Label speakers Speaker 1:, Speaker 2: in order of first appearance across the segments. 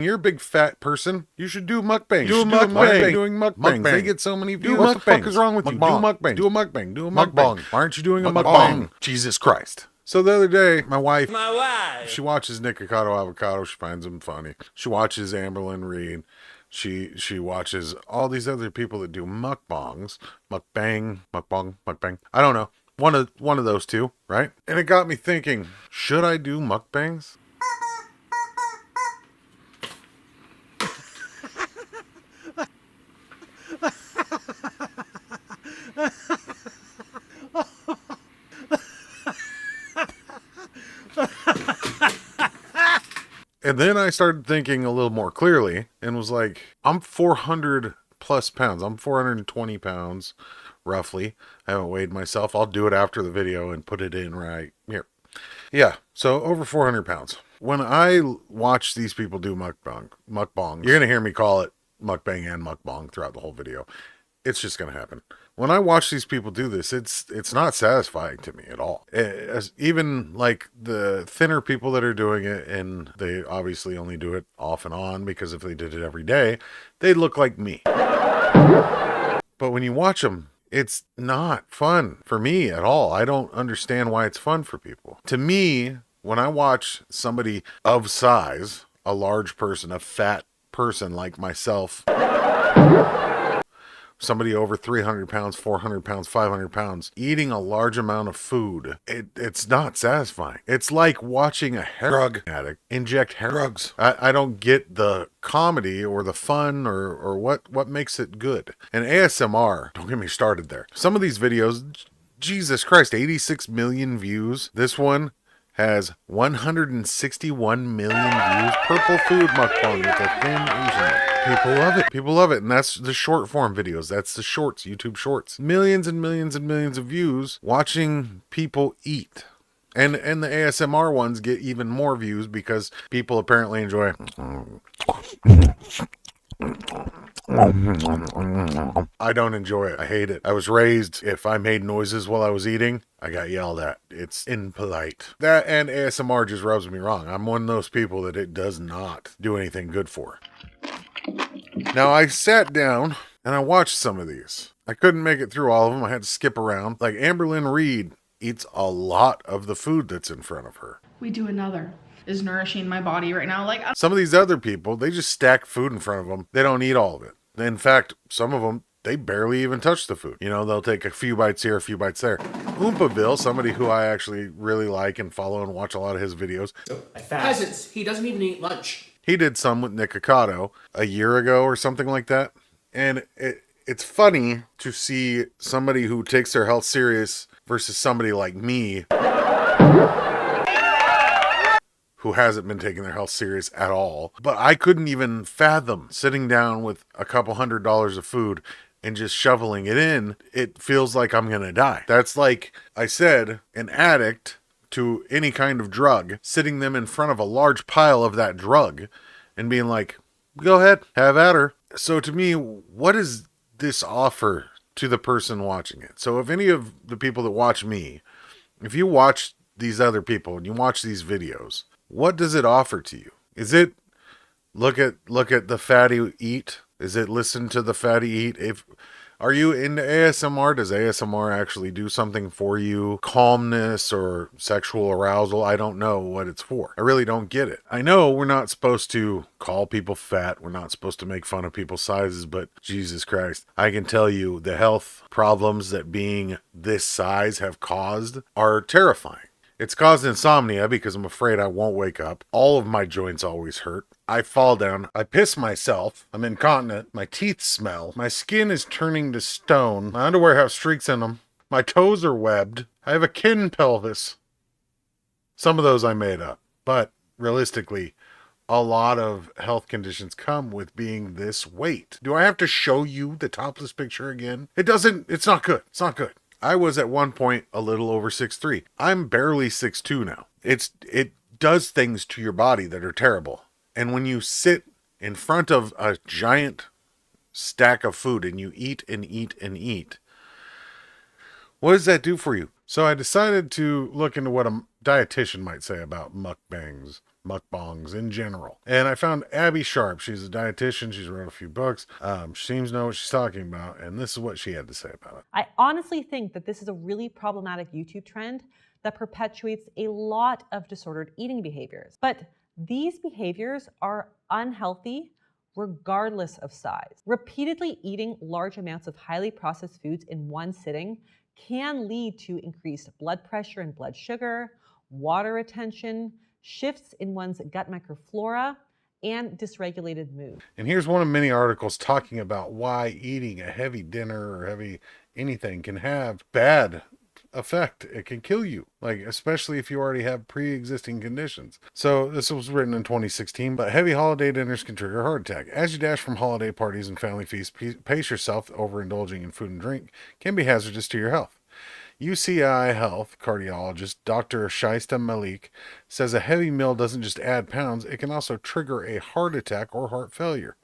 Speaker 1: You're a big fat person. You should do mukbang.
Speaker 2: Do a mukbang.
Speaker 1: Doing mukbangs. They get so many views.
Speaker 2: What
Speaker 1: the fuck is wrong with you? Do
Speaker 2: Mukbang.
Speaker 1: mukbang. Do a mukbang. Do a mukbang.
Speaker 2: Mukbang.
Speaker 1: Why aren't you doing a
Speaker 2: Mukbang.
Speaker 1: mukbang? Jesus Christ. So the other day, my wife, she watches NIKOCADO Avocado. She finds him funny. She watches AMBERLYNN read. She watches all these other people that do mukbangs. Mukbang. I don't know. One of those two, right? And it got me thinking, should I do mukbangs? And then I started thinking a little more clearly and was like, I'm 400 plus pounds. I'm 420 pounds, roughly. I haven't weighed myself. I'll do it after the video and put it in right here. Yeah, so over 400 pounds. When I watch these people do mukbang, you're going to hear me call it mukbang and mukbang throughout the whole video. It's just going to happen. When I watch these people do this, it's not satisfying to me at all. Even like the thinner people that are doing it, and they obviously only do it off and on, because if they did it every day, they'd look like me. But when you watch them, it's not fun for me at all. I don't understand why it's fun for people. To me, when I watch somebody of size, a large person, a fat person like myself, somebody over 300 pounds, 400 pounds, 500 pounds, eating a large amount of food, it's not satisfying. It's like watching a drug addict inject drugs. I don't get the comedy or the fun or what makes it good. And ASMR, don't get me started there. Some of these videos, Jesus Christ, 86 million views. This one has 161 million views. Purple food mukbang with a thin Asian man. People love it. People love it. And that's the short form videos. That's the shorts, YouTube shorts. Millions and millions and millions of views watching people eat. And the ASMR ones get even more views because people apparently enjoy. I don't enjoy it. I hate it. I was raised, if I made noises while I was eating, I got yelled at. It's impolite. That and ASMR just rubs me wrong. I'm one of those people that it does not do anything good for. Now, I sat down and I watched some of these. I couldn't make it through all of them. I had to skip around. Like AMBERLYNN Reed eats a lot of the food that's in front of her.
Speaker 3: We do another. Is nourishing my body right now. Like
Speaker 1: some of these other people, they just stack food in front of them. They don't eat all of it. In fact, some of them, they barely even touch the food. You know, they'll take a few bites here, a few bites there. Oompaville, somebody who I actually really like and follow and watch a lot of his videos.
Speaker 4: Peasants, he doesn't even eat lunch.
Speaker 1: He did some with NIKOCADO a year ago or something like that. And it's funny to see somebody who takes their health serious versus somebody like me who hasn't been taking their health serious at all. But I couldn't even fathom sitting down with a couple $100 of food and just shoveling it in. It feels like I'm going to die. That's like I said, an addict to any kind of drug, sitting them in front of a large pile of that drug and being like, go ahead, have at her. So to me, what does this offer to the person watching it? So if any of the people that watch me, if you watch these other people and you watch these videos, what does it offer to you? Is it look at the fatty eat? Is it listen to the fatty eat? Are you into ASMR? Does ASMR actually do something for you? Calmness or sexual arousal? I don't know what it's for. I really don't get it. I know we're not supposed to call people fat. We're not supposed to make fun of people's sizes, but Jesus Christ, I can tell you the health problems that being this size have caused are terrifying. It's caused insomnia because I'm afraid I won't wake up. All of my joints always hurt. I fall down. I piss myself. I'm incontinent. My teeth smell. My skin is turning to stone. My underwear have streaks in them. My toes are webbed. I have a kin pelvis. Some of those I made up. But realistically, a lot of health conditions come with being this weight. Do I have to show you the topless picture again? It's not good. It's not good. I was at one point a little over 6'3". I'm barely 6'2" now. It does things to your body that are terrible. And when you sit in front of a giant stack of food and you eat and eat and eat, what does that do for you? So I decided to look into what a dietitian might say about mukbangs. mukbangs in general. And I found Abby Sharp. She's a dietitian. She's wrote a few books. She seems to know what she's talking about, and this is what she had to say about it.
Speaker 2: I honestly think that this is a really problematic YouTube trend that perpetuates a lot of disordered eating behaviors. But these behaviors are unhealthy regardless of size. Repeatedly eating large amounts of highly processed foods in one sitting can lead to increased blood pressure and blood sugar, water retention, shifts in one's gut microflora, and dysregulated mood.
Speaker 1: And here's one of many articles talking about why eating a heavy dinner or heavy anything can have bad effect. It can kill you, like especially if you already have pre-existing conditions. So this was written in 2016, but heavy holiday dinners can trigger a heart attack. As you dash from holiday parties and family feasts, pace yourself. Overindulging in food and drink can be hazardous to your health. UCI Health cardiologist Dr. Shaista Malik says a heavy meal doesn't just add pounds, it can also trigger a heart attack or heart failure,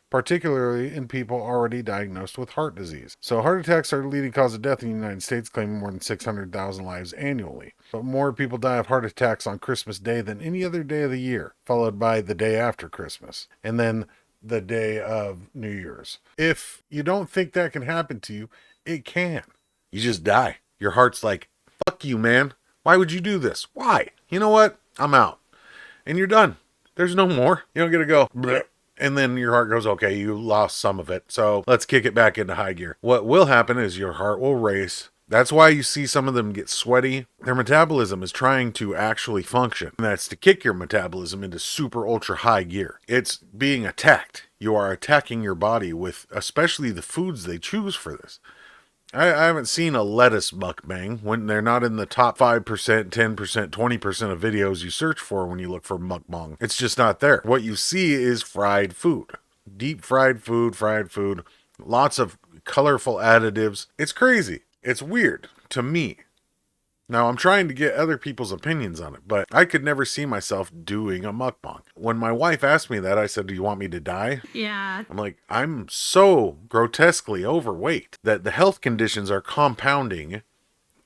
Speaker 1: particularly in people already diagnosed with heart disease. So heart attacks are the leading cause of death in the United States, claiming more than 600,000 lives annually. But more people die of heart attacks on Christmas Day than any other day of the year, followed by the day after Christmas, and then the day of New Year's. If you don't think that can happen to you, it can. You just die. Your heart's like, fuck you, man. Why would you do this? Why? You know what? I'm out. And you're done. There's no more. You don't get to go, bleh. And then your heart goes, okay, you lost some of it, so let's kick it back into high gear. What will happen is your heart will race. That's why you see some of them get sweaty. Their metabolism is trying to actually function. And that's to kick your metabolism into super ultra high gear. It's being attacked. You are attacking your body with especially the foods they choose for this. I haven't seen a lettuce mukbang when they're not in the top 5%, 10%, 20% of videos you search for when you look for mukbang. It's just not there. What you see is fried food. Deep fried food, lots of colorful additives. It's crazy. It's weird to me. Now, I'm trying to get other people's opinions on it, but I could never see myself doing a mukbang. When my wife asked me that, I said, do you want me to die?
Speaker 5: Yeah.
Speaker 1: I'm like, I'm so grotesquely overweight that the health conditions are compounding.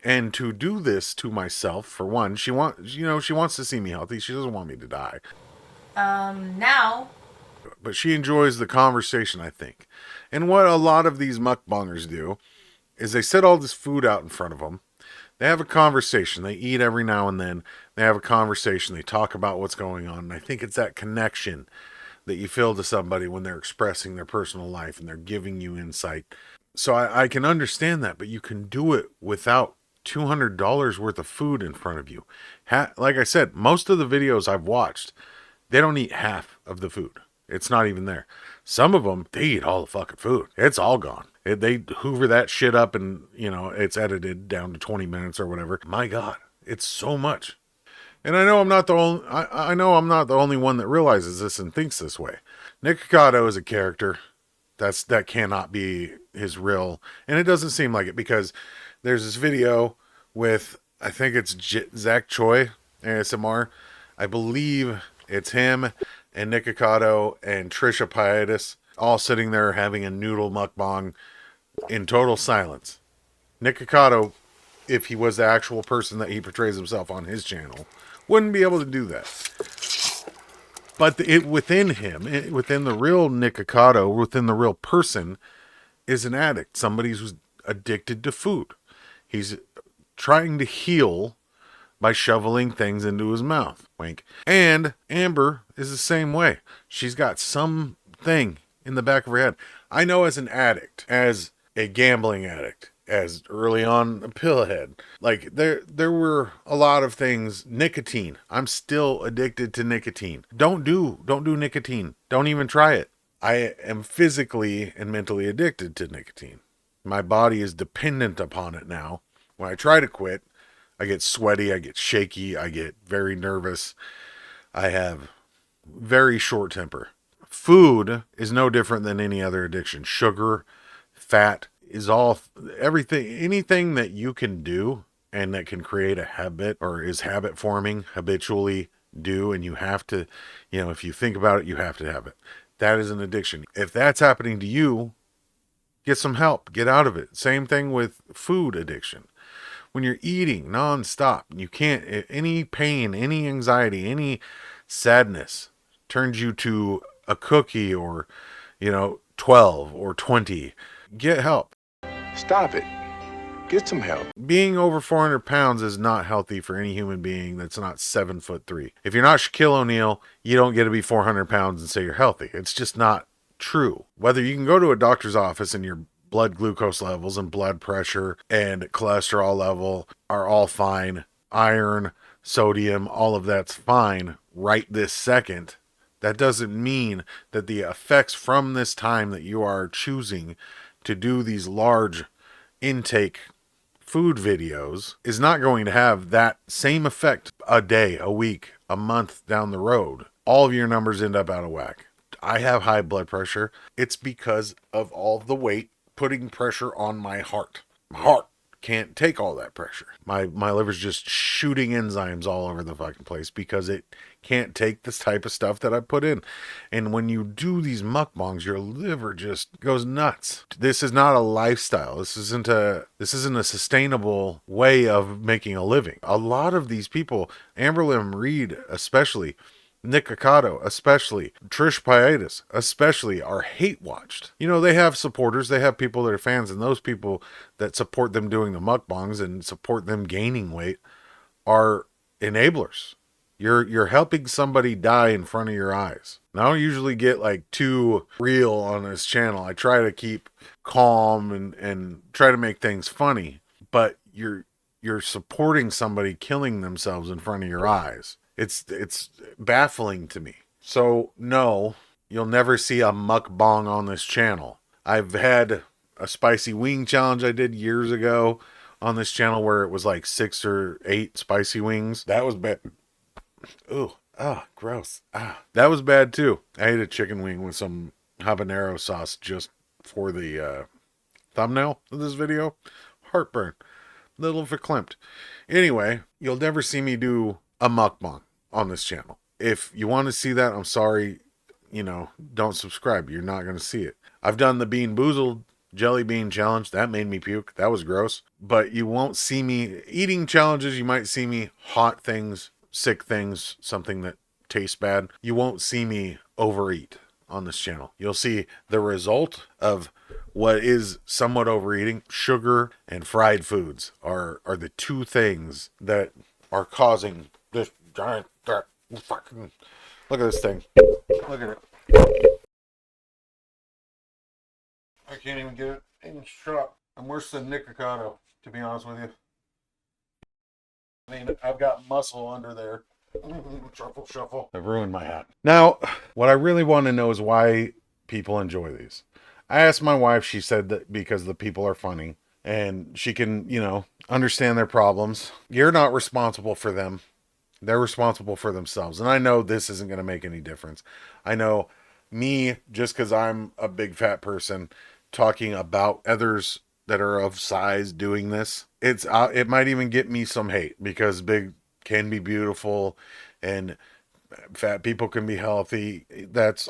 Speaker 1: And to do this to myself, for one, she wants to see me healthy. She doesn't want me to die.
Speaker 5: Now.
Speaker 1: But she enjoys the conversation, I think. And what a lot of these mukbangers do is they set all this food out in front of them. They have a conversation. They eat every now and then. They have a conversation. They talk about what's going on. And I think it's that connection that you feel to somebody when they're expressing their personal life and they're giving you insight. So I can understand that, but you can do it without $200 worth of food in front of you. Like I said, most of the videos I've watched, they don't eat half of the food. It's not even there. Some of them, they eat all the fucking food. It's all gone. They hoover that shit up and, it's edited down to 20 minutes or whatever. My God, it's so much. And I know I'm not the only, I know I'm not the only one that realizes this and thinks this way. NIKOCADO is a character. That cannot be his real, and it doesn't seem like it, because there's this video with, I think it's Zach Choi, ASMR. I believe it's him and NIKOCADO and Trisha Paytas all sitting there having a noodle mukbang in total silence. NIKOCADO, if he was the actual person that he portrays himself on his channel, wouldn't be able to do that. But within him, within the real NIKOCADO, within the real person, is an addict. Somebody who's addicted to food. He's trying to heal by shoveling things into his mouth. Wink. And Amber is the same way. She's got something in the back of her head. I know as an addict, as a gambling addict, as early on a pillhead, like there were a lot of things. Nicotine. I'm still addicted to nicotine. Don't do nicotine. Don't even try it. I am physically and mentally addicted to nicotine. My body is dependent upon it now. When I try to quit, I get sweaty, I get shaky, I get very nervous. I have very short temper. Food is no different than any other addiction. Sugar, fat is everything, anything that you can do and that can create a habit or is habit forming, habitually do, and you have to, if you think about it, you have to have it. That is an addiction. If that's happening to you, get some help, get out of it. Same thing with food addiction. When you're eating nonstop, you can't, any pain, any anxiety, any sadness turns you to a cookie or, 12 or 20, get help.
Speaker 6: Stop it. Get some help.
Speaker 1: Being over 400 pounds is not healthy for any human being that's not 7'3". If you're not Shaquille O'Neal, you don't get to be 400 pounds and say you're healthy. It's just not true. Whether you can go to a doctor's office and your blood glucose levels and blood pressure and cholesterol level are all fine, iron, sodium, all of that's fine right this second, that doesn't mean that the effects from this time that you are choosing to do these large intake food videos is not going to have that same effect a day, a week, a month down the road. All of your numbers end up out of whack. I have high blood pressure. It's because of all the weight putting pressure on my heart. My heart can't take all that pressure. My liver's just shooting enzymes all over the fucking place because it can't take this type of stuff that I put in. And when you do these mukbangs, your liver just goes nuts. This is not a lifestyle. This isn't a sustainable way of making a living. A lot of these people, AMBERLYNN Reed especially, NIKOCADO especially, Trish Paytas especially, are hate watched. They have supporters, they have people that are fans, and those people that support them doing the mukbangs and support them gaining weight are enablers. You're helping somebody die in front of your eyes. And I don't usually get like too real on this channel. I try to keep calm and try to make things funny, but you're supporting somebody killing themselves in front of your eyes. It's baffling to me. So no, you'll never see a mukbang on this channel. I've had a spicy wing challenge I did years ago on this channel where it was like 6 or 8 spicy wings. That was bad. Ooh, gross. That was bad too. I ate a chicken wing with some habanero sauce just for the thumbnail of this video. Heartburn. Little verklempt. Anyway, you'll never see me do a mukbang on this channel. If you want to see that, I'm sorry, don't subscribe. You're not going to see it. I've done the Bean Boozled jelly bean challenge. That made me puke. That was gross. But you won't see me eating challenges. You might see me hot things, sick things, something that tastes bad. You won't see me overeat on this channel. You'll see the result of what is somewhat overeating. Sugar and fried foods are the two things that are causing this giant fucking... Look at this thing. Look at it. I can't even get it in shot. I'm worse than NIKOCADO, to be honest with you. I mean, I've got muscle under there. Shuffle. I've ruined my hat. Now, what I really want to know is why people enjoy these. I asked my wife, she said that because the people are funny and she can, understand their problems. You're not responsible for them. They're responsible for themselves. And I know this isn't going to make any difference. I know me, just because I'm a big fat person, talking about others that are of size doing this, it might even get me some hate because big can be beautiful and fat people can be healthy. That's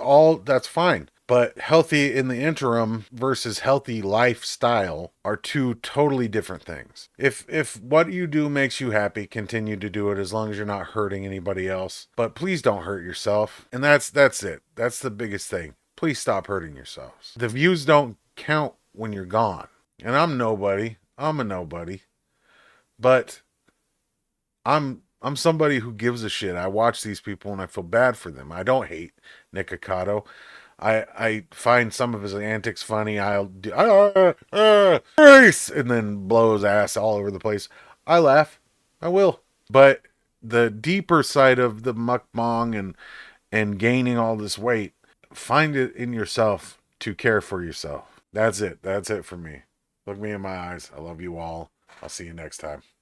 Speaker 1: fine. But healthy in the interim versus healthy lifestyle are two totally different things. If what you do makes you happy, continue to do it as long as you're not hurting anybody else. But please don't hurt yourself. And that's it. That's the biggest thing. Please stop hurting yourselves. The views don't count when you're gone. And I'm nobody. I'm a nobody. But I'm somebody who gives a shit. I watch these people and I feel bad for them. I don't hate NIKOCADO. I find some of his antics funny. I'll do race and then blow his ass all over the place. I laugh. I will. But the deeper side of the mukbang and gaining all this weight, find it in yourself to care for yourself. That's it. That's it for me. Look me in my eyes. I love you all. I'll see you next time.